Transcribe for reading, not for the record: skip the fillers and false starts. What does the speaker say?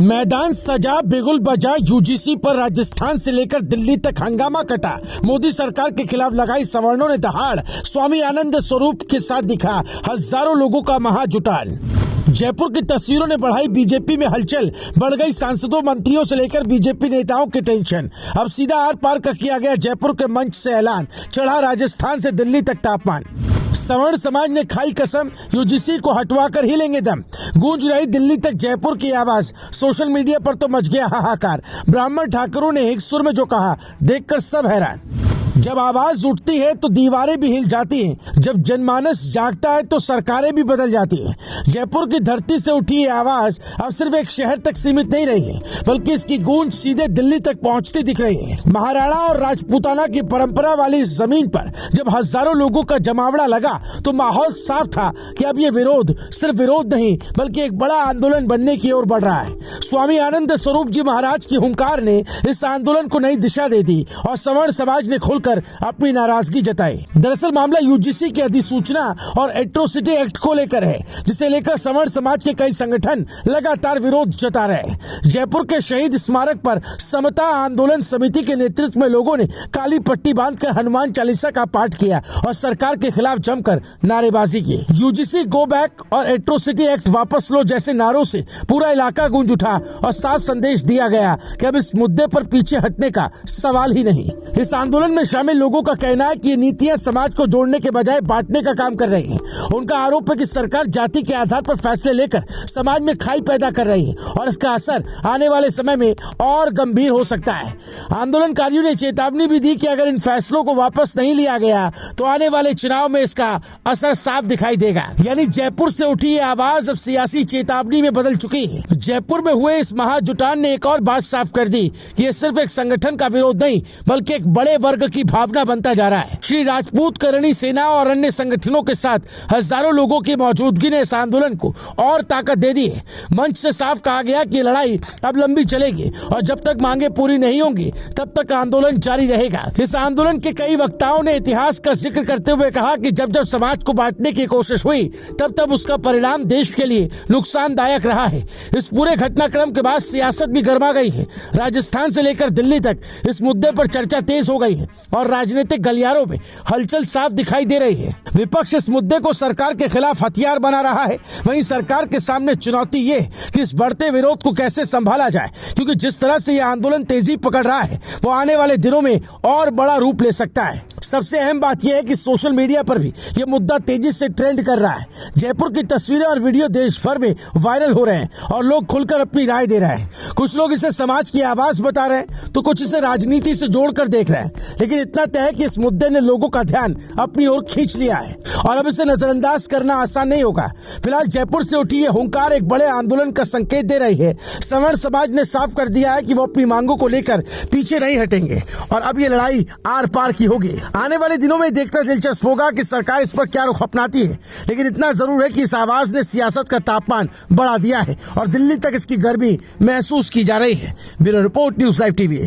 मैदान सजा बिगुल बजा, यूजीसी पर राजस्थान से लेकर दिल्ली तक हंगामा कटा। मोदी सरकार के खिलाफ लगाई सवर्णों ने दहाड़। स्वामी आनंद स्वरूप के साथ दिखा हजारों लोगों का महाजुटान। जयपुर की तस्वीरों ने बढ़ाई बीजेपी में हलचल। बढ़ गई सांसदों मंत्रियों से लेकर बीजेपी नेताओं की टेंशन। अब सीधा आर पार का किया गया जयपुर के मंच से ऐलान। चढ़ा राजस्थान से दिल्ली तक तापमान। सवर्ण समाज ने खाई कसम, यूजीसी को हटवा कर ही लेंगे दम। गूंज रही दिल्ली तक जयपुर की आवाज। सोशल मीडिया पर तो मच गया हाहाकार। ब्राह्मण ठाकुरों ने एक सुर में जो कहा, देखकर सब हैरान। जब आवाज उठती है तो दीवारें भी हिल जाती हैं। जब जनमानस जागता है तो सरकारें भी बदल जाती हैं। जयपुर की धरती से उठी ये आवाज अब सिर्फ एक शहर तक सीमित नहीं रही है, बल्कि इसकी गूंज सीधे दिल्ली तक पहुंचती दिख रही है। महाराणा और राजपूताना की परंपरा वाली इस जमीन पर जब हजारों लोगों का जमावड़ा लगा तो माहौल साफ था कि अब ये विरोध सिर्फ विरोध नहीं, बल्कि एक बड़ा आंदोलन बनने की ओर बढ़ रहा है। स्वामी आनंद स्वरूप जी महाराज की हुंकार ने इस आंदोलन को नई दिशा दे दी और सवर्ण समाज ने खुलकर अपनी नाराजगी जताई। दरअसल मामला यूजीसी की अधिसूचना और एट्रोसिटी एक्ट को लेकर है, जिसे लेकर सवर्ण समाज के कई संगठन लगातार विरोध जता रहे हैं। जयपुर के शहीद स्मारक पर समता आंदोलन समिति के नेतृत्व में लोगों ने काली पट्टी बांधकर हनुमान चालीसा का पाठ किया और सरकार के खिलाफ जमकर नारेबाजी की। यूजीसी गो बैक और एट्रोसिटी एक्ट वापस लो जैसे नारों से पूरा इलाका गूंज उठा और साफ संदेश दिया गया कि अब इस मुद्दे पर पीछे हटने का सवाल ही नहीं। इस आंदोलन में शामिल लोगों का कहना है कि ये नीतियां समाज को जोड़ने के बजाय बांटने का काम कर रही हैं। उनका आरोप है कि सरकार जाति के आधार पर फैसले लेकर समाज में खाई पैदा कर रही है और इसका असर आने वाले समय में और गंभीर हो सकता है। आंदोलनकारियों ने चेतावनी भी दी कि अगर इन फैसलों को वापस नहीं लिया गया तो आने वाले चुनाव में इसका असर साफ दिखाई देगा। यानी जयपुर से उठी ये आवाज अब सियासी चेतावनी में बदल चुकी है। जयपुर में हुए इस महाजुटान ने एक और बात साफ कर दी कि ये सिर्फ एक संगठन का विरोध नहीं, बल्कि एक बड़े वर्ग की भावना बनता जा रहा है। श्री राजपूत करणी सेना और अन्य संगठनों के साथ हजारों लोगों की मौजूदगी ने इस आंदोलन को और ताकत दे दी है। मंच से साफ कहा गया कि लड़ाई अब लंबी चलेगी और जब तक मांगे पूरी नहीं होंगी तब तक आंदोलन जारी रहेगा। इस आंदोलन के कई वक्ताओं ने इतिहास का जिक्र करते हुए कहा कि जब जब समाज को बांटने की कोशिश हुई तब तब उसका परिणाम देश के लिए नुकसानदायक रहा है। इस पूरे घटनाक्रम के बाद सियासत भी गर्मा गई है। राजस्थान से लेकर दिल्ली तक इस मुद्दे पर चर्चा तेज हो गई है और राजनीतिक गलियारों में हलचल साफ दिखाई दे रही है। विपक्ष इस मुद्दे को सरकार के खिलाफ हथियार बना रहा है। वहीं सरकार के सामने चुनौती ये कि इस बढ़ते विरोध को कैसे संभाला जाए, क्योंकि जिस तरह से यह आंदोलन तेजी पकड़ रहा है वो आने वाले दिनों में और बड़ा रूप ले सकता है। सबसे अहम बात यह है कि सोशल मीडिया पर भी यह मुद्दा तेजी से ट्रेंड कर रहा है। जयपुर की तस्वीरें और वीडियो देश भर में वायरल हो रहे हैं और लोग खुलकर अपनी राय दे रहे हैं। कुछ लोग इसे समाज की आवाज बता रहे हैं तो कुछ इसे राजनीति से जोड़कर देख रहे हैं, लेकिन इतना तय है कि इस मुद्दे ने लोगों का ध्यान अपनी ओर खींच लिया है और अब इसे नजरअंदाज करना आसान नहीं होगा। फिलहाल जयपुर से उठी ये हुंकार एक बड़े आंदोलन का संकेत दे रही है। सवर्ण समाज ने साफ कर दिया है कि वो अपनी मांगों को लेकर पीछे नहीं हटेंगे और अब ये लड़ाई आर पार की होगी। आने वाले दिनों में देखना दिलचस्प होगा कि सरकार इस पर क्या रुख अपनाती है, लेकिन इतना जरूर है कि इस आवाज ने सियासत का तापमान बढ़ा दिया है और दिल्ली तक इसकी गर्मी महसूस की जा रही है। Bureau report, news live TV.